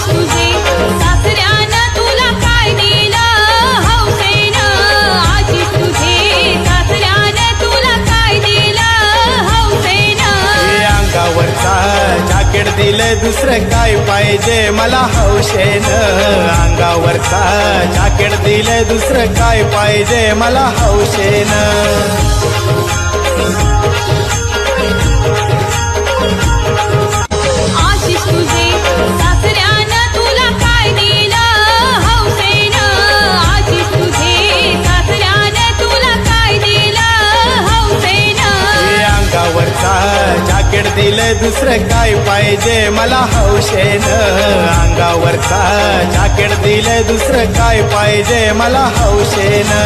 आशिष तुझे सासऱ्यानं तुला काय दिलं हौसेनं आशिष तुझे सासऱ्यानं तुला काय दिलं हौसेनं अंगावरचा जॅकेट दिलं दुसरं काय पाहिजे मला हौशेनं अंगावरचा जॅकेट दिलं दुसरं काय पाहिजे मला हौशेनं आशिष तुझे सासऱ्यानं तुला काय दिलं हौसेनं आशिष तुझे सासऱ्यानं तुला काय दिलं हौसेनं अंगावरचा जॅकेट दिलं दुसरं काय पाहिजे मला हौशेनं अंगावरचा जॅकेट दिलं दुसरं काय पाहिजे मला हौशेनं